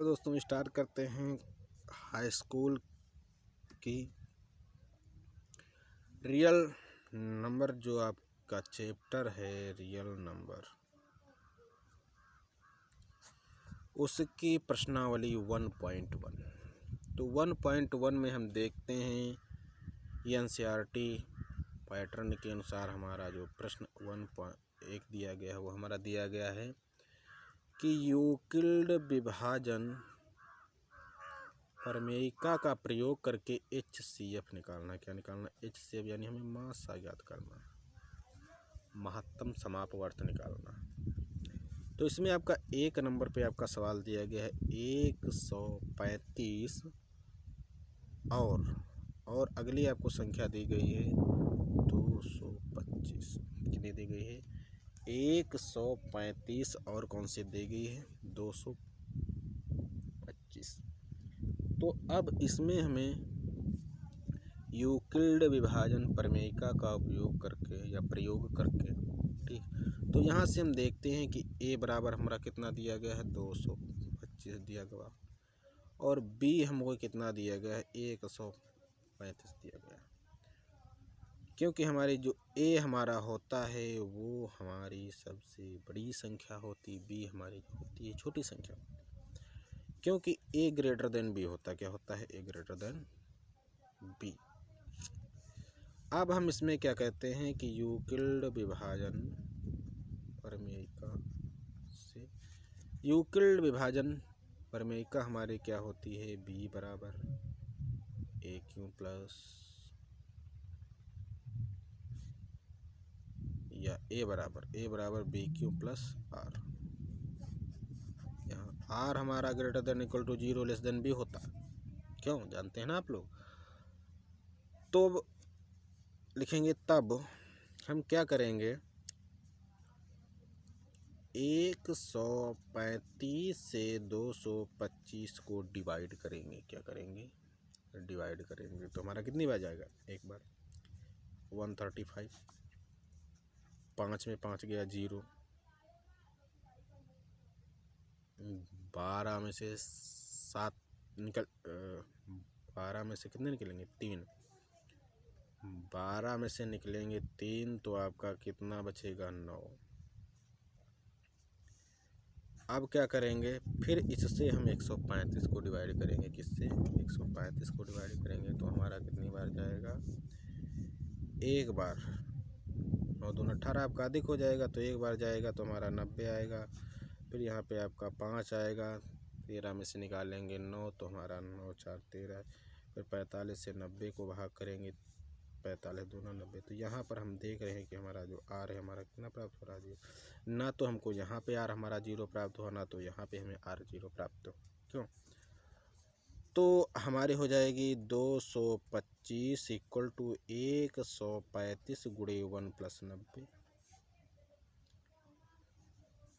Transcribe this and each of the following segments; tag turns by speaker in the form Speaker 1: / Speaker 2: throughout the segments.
Speaker 1: तो दोस्तों स्टार्ट करते हैं हाई स्कूल की रियल नंबर, जो आपका चैप्टर है रियल नंबर, उसकी प्रश्नावली 1.1। तो 1.1 में हम देखते हैं एनसीईआरटी पैटर्न के अनुसार हमारा जो प्रश्न 1.1 दिया गया है वो हमारा दिया गया है कि यूक्लिड विभाजन प्रमेयिका का प्रयोग करके HCF निकालना। क्या निकालना? HCF यानी हमें मासा ज्ञात करना, महत्तम समापवर्त निकालना। तो इसमें आपका एक नंबर पे आपका सवाल दिया गया है 135 और अगली आपको संख्या दी गई है 225। कितनी दी गई है? 135 और कौन सी दी गई है? 225। तो अब इसमें हमें यूक्लिड विभाजन प्रमेयिका का उपयोग करके या प्रयोग करके, ठीक, तो यहाँ से हम देखते हैं कि A बराबर हमारा कितना दिया गया है? 225 दिया गया, और B हमको कितना दिया गया है? 135 दिया गया। क्योंकि हमारी जो A हमारा होता है वो हमारी सबसे बड़ी संख्या होती, B हमारी जो होती है छोटी संख्या, क्योंकि A ग्रेटर देन B होता। क्या होता है? A greater than B। अब हम इसमें क्या कहते हैं कि यूक्लिड विभाजन प्रमेयिका से, यूक्लिड विभाजन प्रमेयिका हमारी क्या होती है? B बराबर AQ प्लस या A बराबर BQ प्लस R। यहाँ R हमारा greater than equal to 0 less than B होता। क्यों? जानते हैं ना आप लोग। तो लिखेंगे, तब हम क्या करेंगे? 135 से 225 को डिवाइड करेंगे। क्या करेंगे? डिवाइड करेंगे। तो हमारा कितनी बार जाएगा? एक बार 135, 5 में 5 गया 0, 12 में से 7 निकल 12 में से कितने निकलेंगे? 3। 12 में से निकलेंगे 3, तो आपका कितना बचेगा? 9। अब क्या करेंगे? फिर इससे हम 135 को डिवाइड करेंगे। किससे? 135 को डिवाइड करेंगे तो हमारा कितनी बार जाएगा? एक बार। 9 दूना 18 आपका अधिक हो जाएगा, तो एक बार जाएगा तो हमारा 90 आएगा। फिर यहाँ पे आपका 5 आएगा, 13 में से निकालेंगे 9, तो हमारा 9 4 13। फिर 45 से 90 को भाग करेंगे, 45 दूना 90। तो यहाँ पर हम देख रहे हैं कि हमारा जो R है हमारा कितना प्राप्त हो रहा है? ना तो हमको यहाँ पे R हमारा 0 प्राप्त हुआ, ना तो यहाँ पे हमें R 0 प्राप्त हो। क्यों? तो हमारी हो जाएगी 225 इक्वल टू 135 गुणे 1 प्लस 90।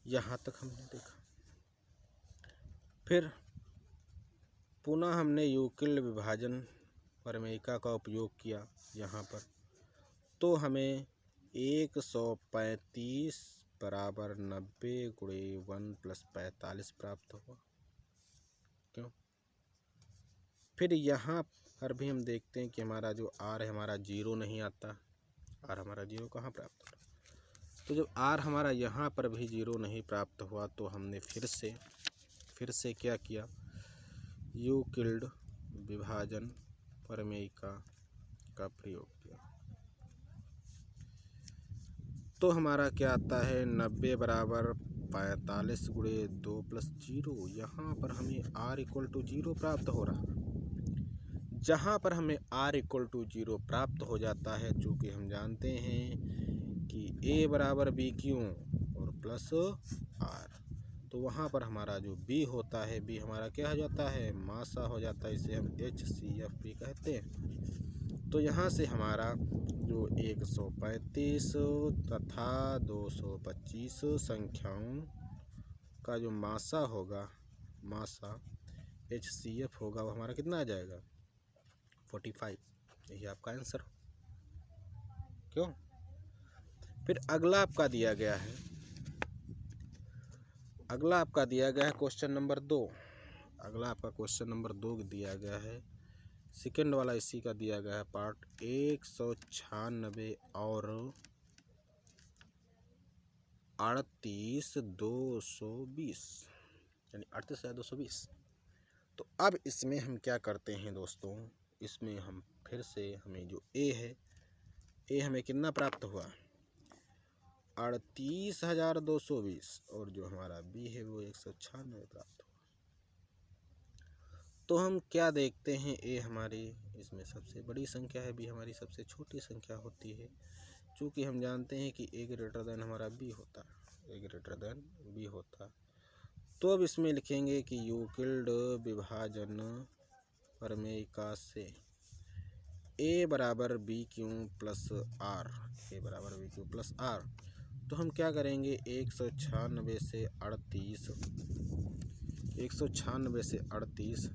Speaker 1: यहाँ तक हमने देखा। फिर पुनः हमने यूक्लिड विभाजन प्रमेयिका का उपयोग किया यहाँ पर, तो हमें 135 बराबर 90 गुणे 1 प्लस 45 प्राप्त हुआ। क्यों? फिर यहाँ पर भी हम देखते हैं कि हमारा जो R है हमारा 0 नहीं आता। R हमारा 0 कहाँ प्राप्त हो रहा? तो जब R हमारा यहाँ पर भी 0 नहीं प्राप्त हुआ, तो हमने फिर से क्या किया? यूक्लिड विभाजन प्रमेयिका का प्रयोग किया। तो हमारा क्या आता है? 90 बराबर 45 गुणे 2 प्लस 0। यहाँ पर हमें R इक्वल टू 0 प्राप्त हो रहा। जहाँ पर हमें R इक्वल टू 0 प्राप्त हो जाता है, चूँकि हम जानते हैं कि A बराबर BQ और प्लस R, तो वहाँ पर हमारा जो B होता है, B हमारा क्या हो जाता है? मासा हो जाता है। इसे हम HCF भी कहते हैं। तो यहाँ से हमारा जो 135 तथा 225 संख्याओं का जो मासा होगा, मासा HCF होगा, वो हमारा कितना आ जाएगा? 45। यही आपका आंसर हो। क्यों? फिर अगला आपका दिया गया है, क्वेश्चन नंबर 2। अगला आपका क्वेश्चन नंबर 2 दिया गया है, सेकेंड वाला इसी का दिया गया है पार्ट। 196 और 38,220 यानी 38,220। तो अब इसमें हम क्या करते हैं दोस्तों, इसमें हम फिर से हमें जो ए है, ए हमें कितना प्राप्त हुआ 38,220 और जो हमारा बी है वो 196 प्राप्त हुआ। तो हम क्या देखते हैं, ए हमारी इसमें सबसे बड़ी संख्या है, बी हमारी सबसे छोटी संख्या होती है। चूँकि हम जानते हैं कि ए ग्रेटर देन हमारा बी होता है, ए ग्रेटर देन बी होता। तो अब इसमें लिखेंगे कि यूक्लिड विभाजन प्रमेयिका से ए बराबर बी क्यू प्लस आर, ए बराबर बी क्यू प्लस आर। तो हम क्या करेंगे 196 से 38, 196 से 38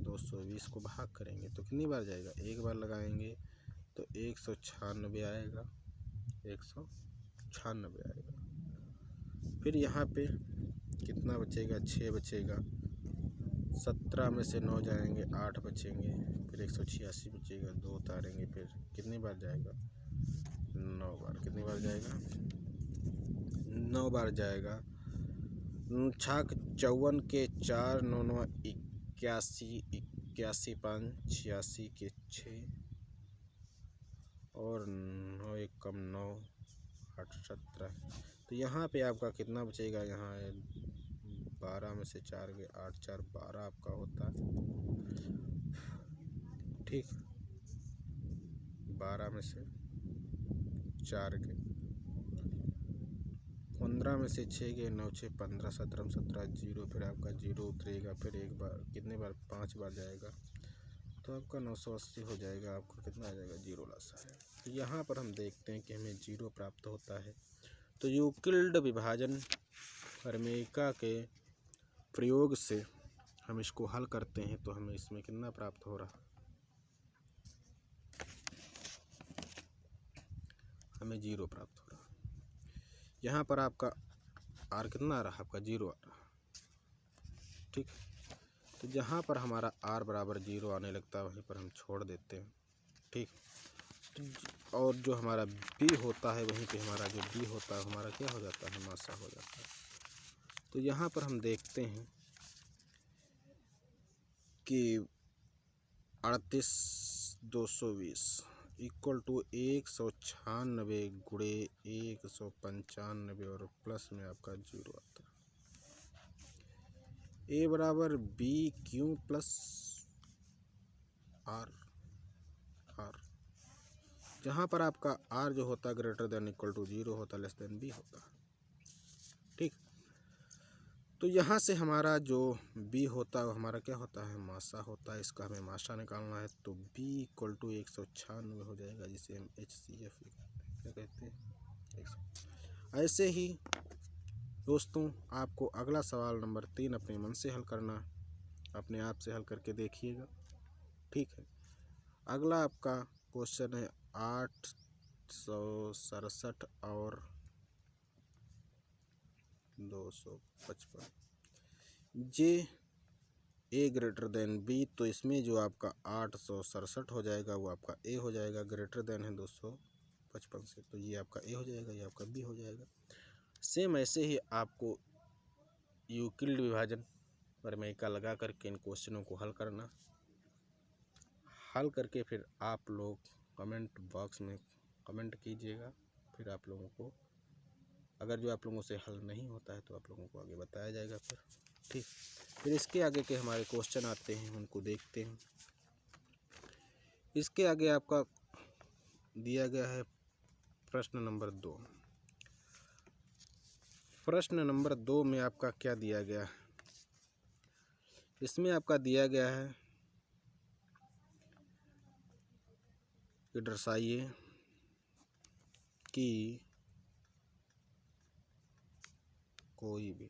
Speaker 1: 220 को भाग करेंगे तो कितनी बार जाएगा, एक बार लगाएंगे तो 196 आएगा, 196 आएगा। फिर यहाँ पे कितना बचेगा, 6 बचेगा, 17 में से 9 जाएंगे 8 बचेंगे, फिर 186 बचेगा, 2 उतारेंगे, फिर कितनी बार जाएगा 9 बार। कितनी बार जाएगा 9 बार जाएगा। 54 के 4 9 9 81, 81 5 86 के 6 और 9 1 कम 9 8 17। तो यहाँ पे आपका कितना बचेगा, यहाँ 12 में से 4 गए 8 4 12 आपका होता है, ठीक। 12 में से 4 गए, 15 में से 6 गए 9 6 15, 17 17 0, फिर आपका 0 उतरेगा, फिर एक बार कितने बार 5 बार जाएगा तो आपका 980 हो जाएगा। आपको कितना आ जाएगा, 0 लासा है। तो यहाँ पर हम देखते हैं कि हमें 0 प्राप्त होता है। तो यूक्लिड विभाजन प्रमेयिका के प्रयोग से हम इसको हल करते हैं तो हमें इसमें कितना प्राप्त हो रहा, हमें 0 प्राप्त हो रहा। यहाँ पर आपका आर कितना आ रहा, आपका 0 आ रहा, ठीक। तो जहाँ पर हमारा आर बराबर 0 आने लगता है वहीं पर हम छोड़ देते हैं, ठीक। और जो हमारा बी होता है वहीं पे हमारा जो बी होता है हमारा क्या हो जाता है, मासा हो जाता है। तो यहाँ पर हम देखते हैं कि 38,220 इक्वल टू 196 गुणे 195 और प्लस में आपका 0 आता है। ए बराबर B Q plus R, R जहाँ पर आपका आर जो होता है ग्रेटर देन इक्वल टू 0 होता, लेस देन बी होता, ठीक। तो यहाँ से हमारा जो बी होता है वो हमारा क्या होता है, मासा होता है। इसका हमें मासा निकालना है तो बी इक्वल टू 196 हो जाएगा, जिसे हम HCF क्या कहते हैं 100। ऐसे ही दोस्तों आपको अगला सवाल नंबर 3 अपने मन से हल करना, अपने आप से हल करके देखिएगा, ठीक है। अगला आपका क्वेश्चन है 867 और 255 जे ए ग्रेटर देन बी। तो इसमें जो आपका 867 हो जाएगा वो आपका ए हो जाएगा, ग्रेटर देन है 255 से, तो ये आपका ए हो जाएगा, ये आपका बी हो जाएगा। सेम ऐसे ही आपको यूक्लिड विभाजन प्रमेयिका लगा करके इन क्वेश्चनों को हल करना, हल करके फिर आप लोग कमेंट बॉक्स में कमेंट कीजिएगा। फिर आप लोगों को अगर जो आप लोगों से हल नहीं होता है तो आप लोगों को आगे बताया जाएगा फिर, ठीक। फिर इसके आगे के हमारे क्वेश्चन आते हैं, उनको देखते हैं। इसके आगे आपका दिया गया है प्रश्न नंबर 2। प्रश्न नंबर 2 में आपका क्या दिया गया है, इसमें आपका दिया गया है कि दर्शाइए कि कोई भी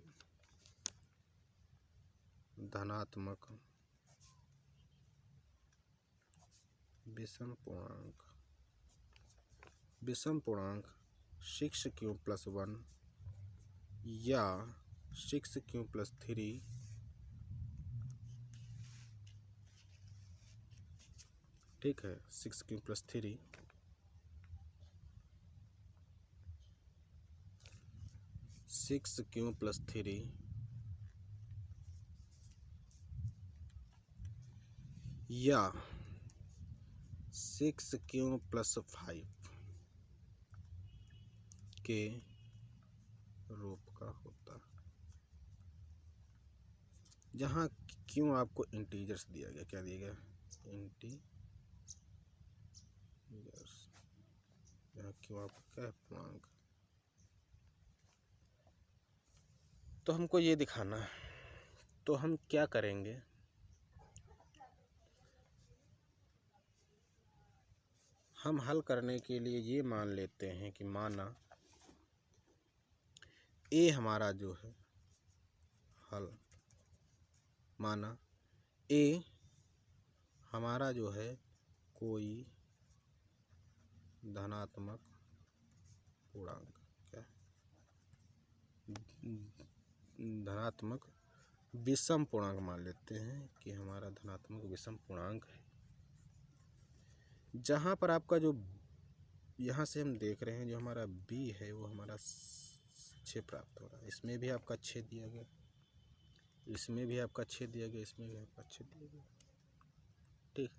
Speaker 1: धनात्मक विषम पूर्णांक 6q+1 या 6q+3 ठीक है। 6 क्यू प्लस थ्री या 6 क्यू प्लस 5 के रूप का होता है, जहाँ क्यों आपको इंटीजर्स दिया गया, क्या दिया गया, इंटीजर्स, यहाँ क्यों आपका क्या है, पूर्णांक। तो हमको ये दिखाना है, तो हम क्या करेंगे, हम हल करने के लिए ये मान लेते हैं कि माना ए हमारा जो है हल, माना ए हमारा जो है कोई धनात्मक पूर्णांक, क्या धनात्मक विषम पूर्णांक मान लेते हैं कि हमारा धनात्मक विषम पूर्णांक है, जहाँ पर आपका जो यहाँ से हम देख रहे हैं जो हमारा बी है वो हमारा 6 प्राप्त हो रहा है। इसमें भी आपका 6 दिया गया, इसमें भी आपका 6 दिया गया, इसमें भी आपका 6 दिया गया। ठीक,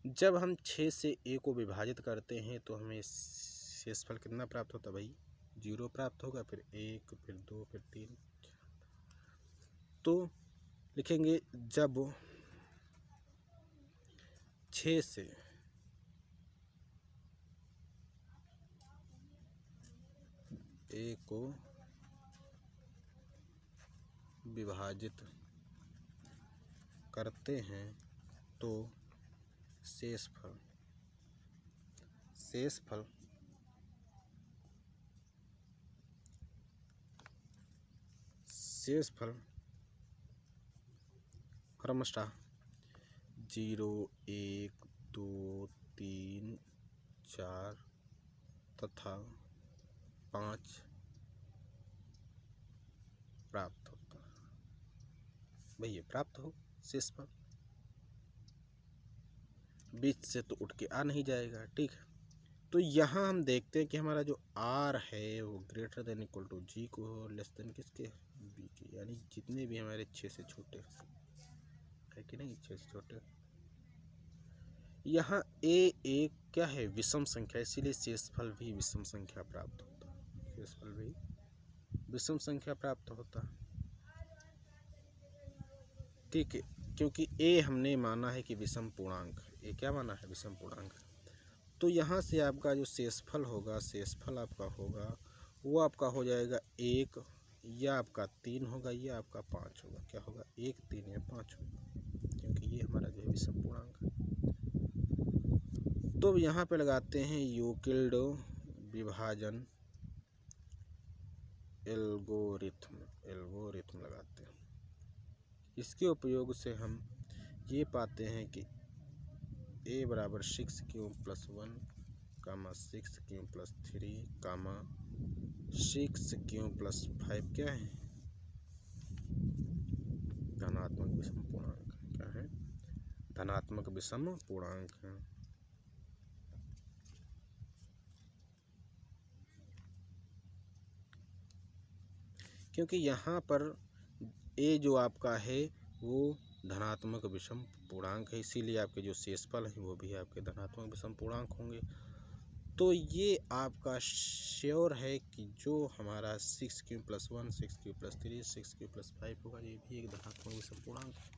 Speaker 1: जब हम 6 से ए को विभाजित करते हैं तो हमें शेषफल कितना प्राप्त होता है भाई, 0 प्राप्त होगा, फिर 1, फिर 2, फिर 3। तो लिखेंगे जब 6 से ए को विभाजित करते हैं तो शेषफल क्रमशः 0, 1, 2, 3, 4 तथा 5 प्राप्त होता है। भैया प्राप्त हो शेषफल, बीच से तो उठ के आ नहीं जाएगा। ठीक है, तो यहाँ हम देखते हैं कि हमारा जो आर है वो ग्रेटर देन इक्वल टू जी को लेस देन किसके, बी के, यानी जितने भी हमारे 6 से छोटे है कि नहीं, 6 से छोटे। यहाँ ए एक क्या है, विषम संख्या, इसीलिए शेषफल भी विषम संख्या प्राप्त होता है, शेषफल भी विषम संख्या प्राप्त होता है। ठीक है, क्योंकि ए हमने माना है कि विषम पूर्णांक, ए क्या माना है, विषम पूर्णांक। तो यहाँ से आपका जो शेषफल होगा, शेषफल आपका होगा वो आपका हो जाएगा 1, या आपका 3 होगा, या आपका 5 होगा। क्या होगा, 1, 3 या 5 होगा, क्योंकि ये हमारा जो है विषम पूर्णांक है। तो यहाँ पे लगाते हैं यूक्लिड विभाजन एल्गोरिथम लगाते हैं। इसके उपयोग से हम ये पाते हैं कि a बराबर 6q plus 1, 6q plus 3, 6q plus 5 क्या है, धनात्मक विषम पूर्णांक। क्या है, धनात्मक विषम पूर्णांक है। क्योंकि यहाँ पर a जो आपका है वो धनात्मक विषम पूर्णांक है, इसीलिए आपके जो शेषफल हैं वो भी आपके धनात्मक विषम पूर्णांक होंगे। तो ये आपका श्योर है कि जो हमारा 6q plus 1, 6q plus 3, 6q plus 5 होगा, ये भी एक धनात्मक विषम पूर्णांक है।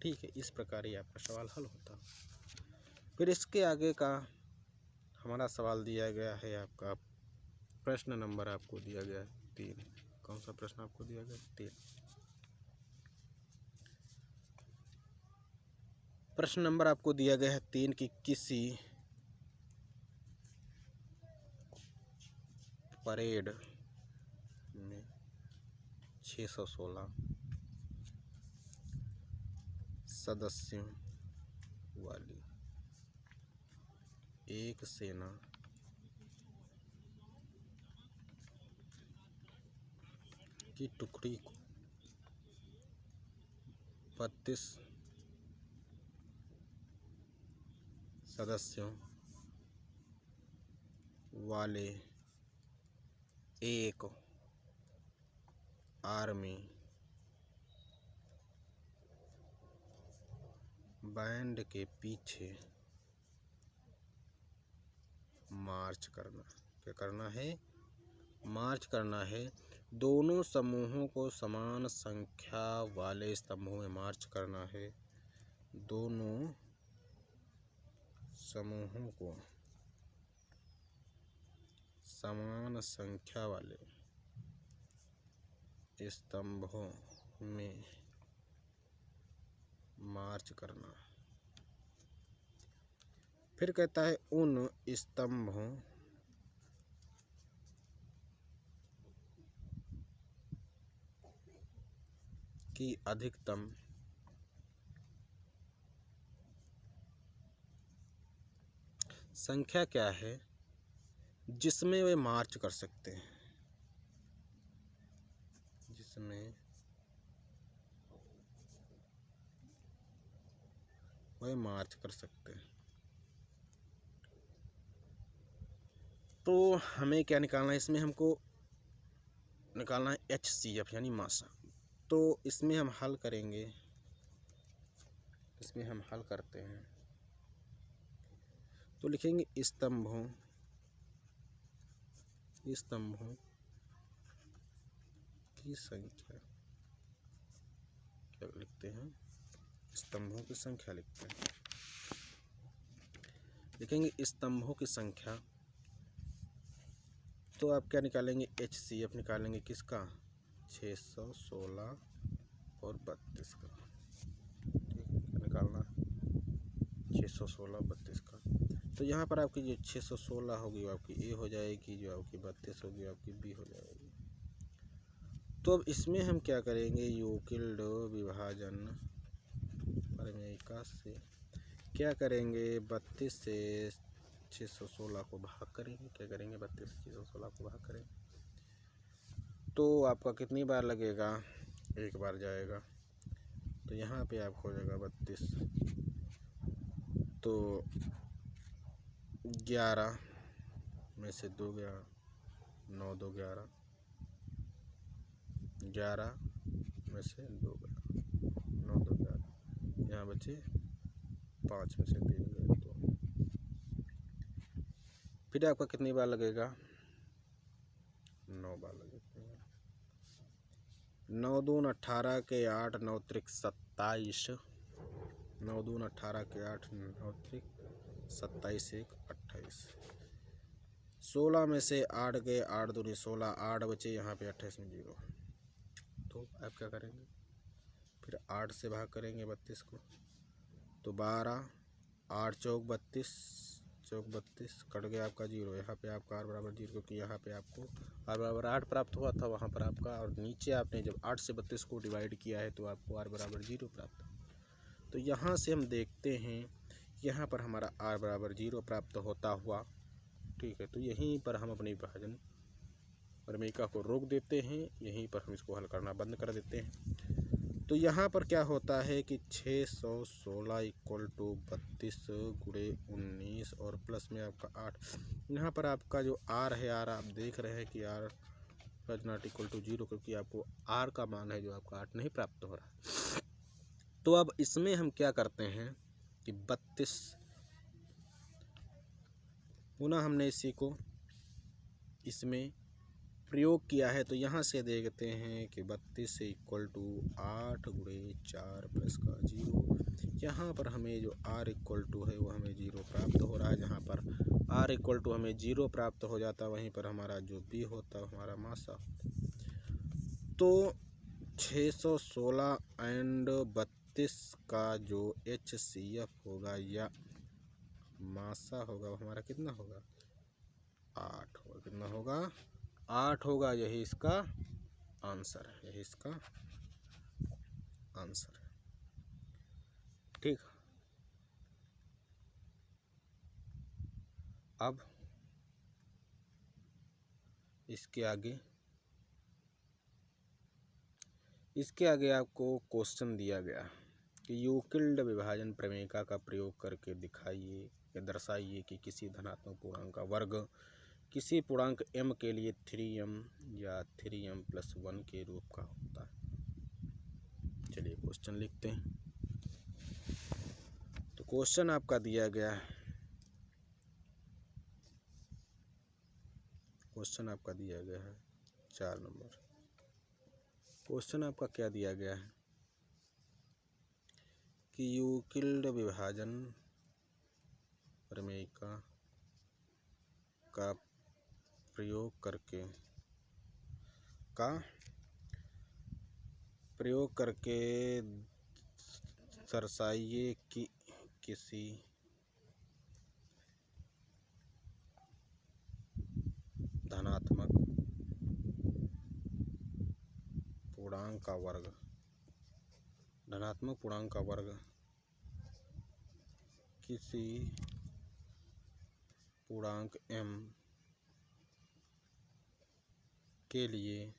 Speaker 1: ठीक है, इस प्रकार ये आपका सवाल हल होता। फिर इसके आगे का हमारा सवाल दिया गया है, आपका प्रश्न नंबर आपको दिया गया है 3। कौन सा प्रश्न आपको दिया गया, 3। प्रश्न नंबर आपको दिया गया है 3 कि किसी परेड में 616 सदस्यों वाली एक सेना की टुकड़ी को 32 सदस्यों वाले एक आर्मी बैंड के पीछे मार्च करना। क्या करना है? मार्च करना है। दोनों समूहों को समान संख्या वाले स्तंभों में मार्च करना है। दोनों समूहों को समान संख्या वाले स्तंभों में मार्च करना। फिर कहता है उन स्तंभों की अधिकतम संख्या क्या है जिसमें वे मार्च कर सकते हैं, जिसमें वे मार्च कर सकते हैं। तो हमें क्या निकालना है? इसमें हमको निकालना है HCF यानी मासा। तो इसमें हम हल करेंगे, इसमें हम हल करते हैं तो लिखेंगे स्तंभों की संख्या। क्या लिखते हैं? स्तंभों की संख्या लिखते हैं। लिखेंगे स्तंभों की संख्या। तो आप क्या निकालेंगे? HCF निकालेंगे किसका? 616 और 32 का। ठीक है, क्या निकालना है? 616 32 का। तो यहाँ पर आपकी जो 616 होगी वो आपकी A हो जाएगी, जो आपकी 32 होगी वो आपकी B हो जाएगी। तो अब इसमें हम क्या करेंगे? यूक्लिड विभाजन प्रमेय से क्या करेंगे? 32 से 616 को भाग करेंगे। क्या करेंगे? 32 से 616 को भाग करेंगे तो आपका कितनी बार लगेगा? एक बार जाएगा। तो यहाँ पे आपको हो जाएगा 32, तो 11 में से 2 गया 9 2 11, 11 में से 2 गया 9 2 11, यहाँ बचे 5 में से 3 गए 2। फिर आपका कितनी बार लगेगा? 9 बार लगेगा। 9 दून 18 के 8 9 त्रिक 27, 9 दून 18 के 8 9 त्रिक 27 1 28, 16 में से 8 गए 8 दूनी 16, 8 बचे यहाँ पे 28 में 0। तो आप क्या करेंगे? फिर 8 से भाग करेंगे 32 को, तो 12 8 चौक 32 चौक 32 कट गया आपका 0। यहाँ पे आपका r बराबर 0, क्योंकि यहाँ पे आपको r बराबर 8 प्राप्त हुआ था वहाँ पर आपका, और नीचे आपने जब 8 से 32 को डिवाइड किया है तो आपको r बराबर 0 प्राप्त हुआ। तो यहाँ से हम देखते हैं यहाँ पर हमारा r बराबर 0 प्राप्त होता हुआ। ठीक है, तो यहीं पर हम अपनी विभाजन प्रमेयिका को रोक देते हैं, यहीं पर हम इसको हल करना बंद कर देते हैं। तो यहाँ पर क्या होता है कि 616 इक्वल टू 32 गुणे 19 और प्लस में आपका 8। यहाँ पर आपका जो r है, r आप देख रहे हैं कि r is not equal to 0, क्योंकि आपको r का मान है जो आपका 8 नहीं प्राप्त हो रहा है। तो अब इसमें हम क्या करते हैं कि 32 पुनः हमने इसी को इसमें प्रयोग किया है, तो यहाँ से देखते हैं कि 32 से इक्वल टू 8 गुणे 4 प्लस का 0। यहाँ पर हमें जो r इक्वल टू है वो हमें 0 प्राप्त हो रहा है। जहाँ पर r इक्वल टू हमें 0 प्राप्त हो जाता, वहीं पर हमारा जो b होता है हमारा मासा। तो 616 एंड 32 का जो HCF होगा या मासा होगा वो हमारा कितना होगा? 8 होगा। कितना होगा? 8 होगा। यही इसका आंसर है, यही इसका आंसर है। ठीक, अब इसके आगे आपको क्वेश्चन दिया गया कि यूक्लिड विभाजन प्रमेयिका का प्रयोग करके दिखाइए कि दर्शाइए कि किसी धनात्मक पूर्णांक का वर्ग किसी पूर्णांक m के लिए 3m या 3m+1 के रूप का होता है। चलिए क्वेश्चन लिखते हैं। तो क्वेश्चन आपका दिया गया है, क्वेश्चन आपका दिया गया है 4 नंबर। क्वेश्चन आपका क्या दिया गया है कि यूक्लिड विभाजन प्रमेय का प्रयोग करके दर्शाइए कि किसी धनात्मक पूर्णांक का वर्ग किसी पूर्णांक m के लिए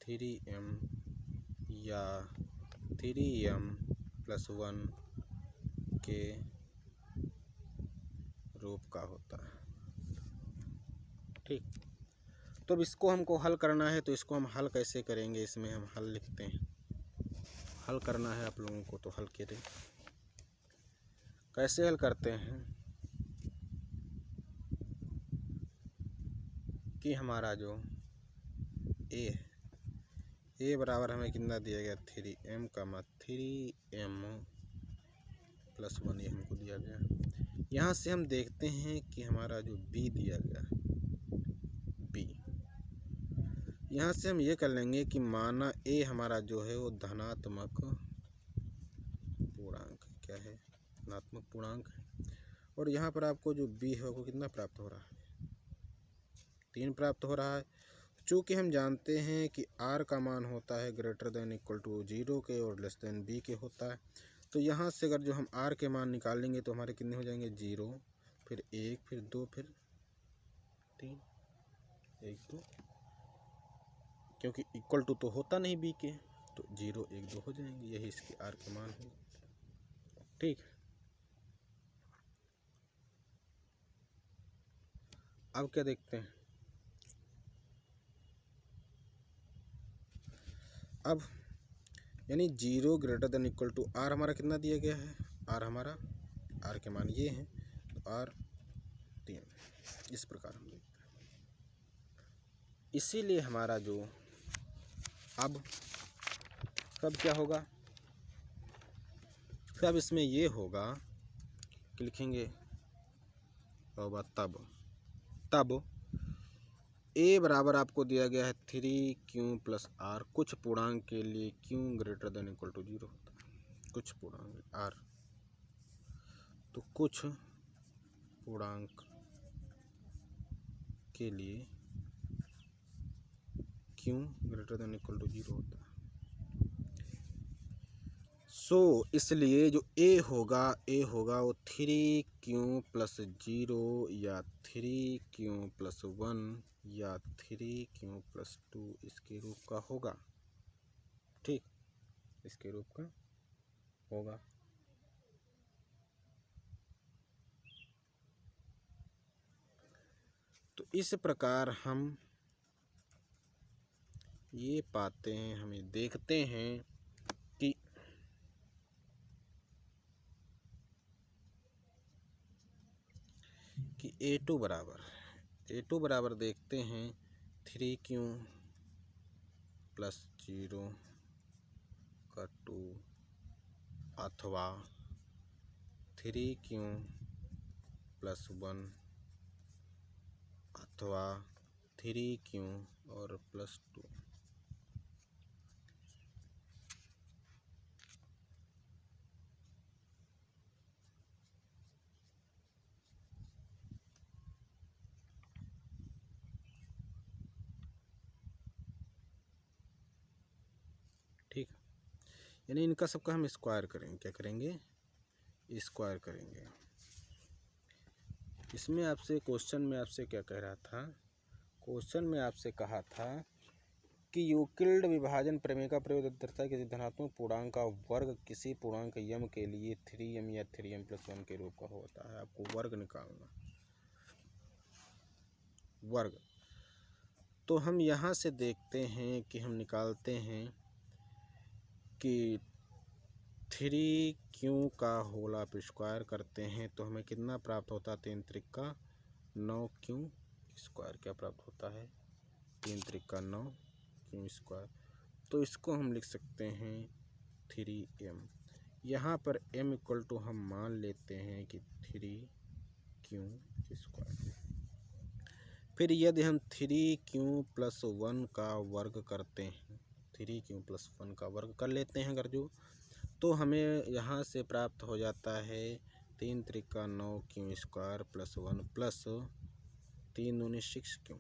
Speaker 1: 3m या 3m+1 के रूप का होता है। ठीक, तो अब इसको हमको हल करना है। तो इसको हम हल कैसे करेंगे, इसमें हम हल लिखते हैं। हल करना है आप लोगों को, तो हल करें। कैसे हल करते हैं कि हमारा जो a बराबर हमें कितना दिया गया 3m का 3m+1 ये हमको दिया गया। यहाँ से हम देखते हैं कि हमारा जो b दिया गया b, यहाँ से हम ये कर लेंगे कि माना a हमारा जो है वो धनात्मक पूर्णांक क्या है, धनात्मक पूर्णांक है। और यहाँ पर आपको जो b है वो कितना प्राप्त हो रहा है, 3 प्राप्त हो रहा है। चूँकि हम जानते हैं कि r का मान होता है >= 0 के और b के होता है। तो यहाँ से अगर जो हम r के मान निकालेंगे तो हमारे कितने हो जाएंगे, 0, फिर 1, फिर 2, फिर 3, 1 2, क्योंकि इक्वल टू तो होता नहीं b के, तो 0 1 2 हो जाएंगे। यही इसके r के मान है। ठीक, अब क्या देखते हैं। अब यानी 0 > r हमारा कितना दिया गया है, r के मान ये हैं, तो r 3। इस प्रकार हम देखते हैं। इसीलिए हमारा जो अब सब क्या होगा, सब इसमें ये होगा कि लिखेंगे होगा तब a बराबर आपको दिया गया है 3q+r, कुछ पूर्णांक के लिए q > 0 होता है, कुछ पूर्णांक r, तो कुछ पूर्णांक के लिए q > 0 होता है। इसलिए जो a होगा वो 3q+0 या 3q+1 या 3q+2 इसके रूप का होगा। ठीक, इसके रूप का होगा। तो इस प्रकार हम ये पाते हैं, हमें देखते हैं कि a2 बराबर देखते हैं 3q+0 का 2 अथवा 3q+1 अथवा 3q और +2। ठीक, यानी इनका सबका हम स्क्वायर करेंगे। क्या करेंगे, स्क्वायर करेंगे। इसमें आपसे क्वेश्चन में आपसे क्या कह रहा था, क्वेश्चन में आपसे कहा था कि यूक्लिड विभाजन प्रमेय का प्रयोग दर्शाता है कि धनात्मक पूर्णांक का वर्ग किसी पूर्णांक m के लिए 3m या 3m+1 के रूप का होता है। आपको वर्ग निकालना, वर्ग। तो हम यहाँ से देखते हैं कि हम निकालते हैं कि 3q का होल आप स्क्वायर करते हैं तो हमें कितना प्राप्त होता है? 3 त्रिका 9q स्क्वायर क्या प्राप्त होता है? 3 त्रिका 9q स्क्वायर। तो इसको हम लिख सकते हैं 3m। यहाँ पर m इक्वल टू हम मान लेते हैं कि 3q स्क्वायर। फिर यदि हम 3q+1 का वर्ग करते हैं, 3q+1 का वर्ग कर लेते हैं अगर जो, तो हमें यहाँ से प्राप्त हो जाता है 3 त्रिका 9q स्क्वायर +1 प्लस 3 दूनी 6q।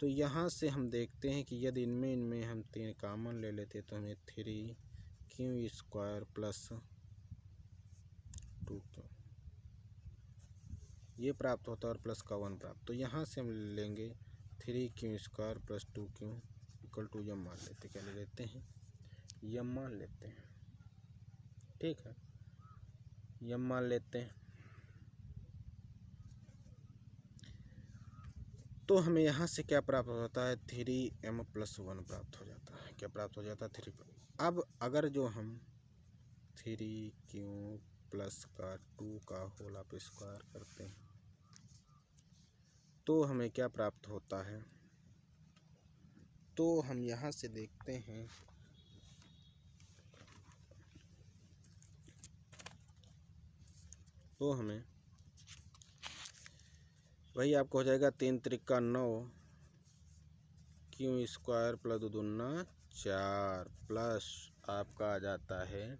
Speaker 1: तो यहाँ से हम देखते हैं कि यदि इनमें हम 3 कॉमन ले लेते तो हमें 3q स्क्वायर प्लस 2q ये प्राप्त होता है और प्लस का 1 प्राप्त। तो यहाँ से हम लेंगे 3q square plus 2q equal to m मान लेते, क्या ले लेते हैं? यम मान लेते हैं। ठीक है, यम मान लेते हैं। तो हमें यहाँ से क्या प्राप्त होता है? 3m+1 प्राप्त हो जाता है। क्या प्राप्त हो जाता है? 3। अब अगर जो हम 3q प्लस का 2 का होल आप स्क्वायर करते हैं तो हमें क्या प्राप्त होता है? तो हम यहाँ से देखते हैं तो हमें वही आपको हो जाएगा 3 त्रिका 9q स्क्वायर प्लस 2 दूना 4 प्लस आपका आ जाता है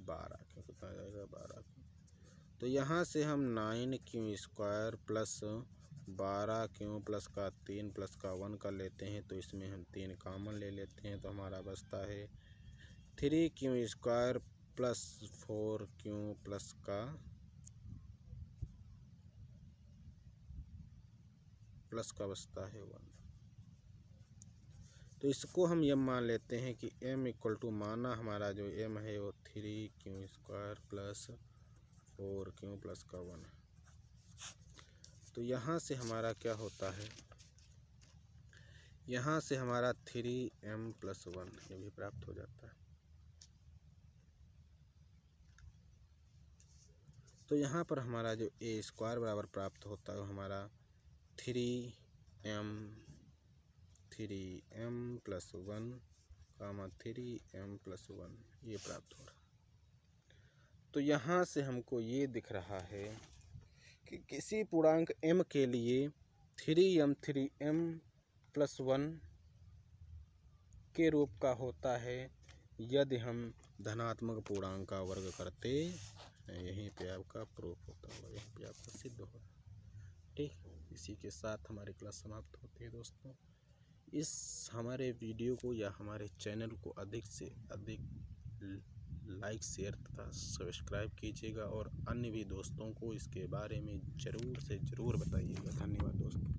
Speaker 1: 12। क्यों कितना आ जाएगा? 12। तो यहाँ से हम 9q square plus 12q plus का 3 प्लस का 1 कर लेते हैं। तो इसमें हम 3 कॉमन ले लेते हैं तो हमारा बचता है 3q square plus 4q plus का बचता है 1। तो इसको हम यह मान लेते हैं कि m इक्वल टू, माना हमारा जो m है वो 3q square plus 4q plus का 1 है। तो यहाँ से हमारा क्या होता है? यहाँ से हमारा 3m+1 ये भी प्राप्त हो जाता है। तो यहाँ पर हमारा जो a स्क्वायर बराबर प्राप्त होता है वो हमारा 3m+1 3m+1 ये प्राप्त हो रहा है। तो यहाँ से हमको ये दिख रहा है कि किसी पूर्णांक m के लिए 3m+1 के रूप का होता है यदि हम धनात्मक पूर्णांक का वर्ग करते हैं। यहीं पे आपका प्रूफ होता होगा, यहीं पे आपका सिद्ध होगा। ठीक, इसी के साथ हमारी क्लास समाप्त होती है दोस्तों। इस हमारे वीडियो को या हमारे चैनल को अधिक से अधिक लाइक, शेयर तथा सब्सक्राइब कीजिएगा और अन्य भी दोस्तों को इसके बारे में ज़रूर से ज़रूर बताइएगा। धन्यवाद दोस्तों।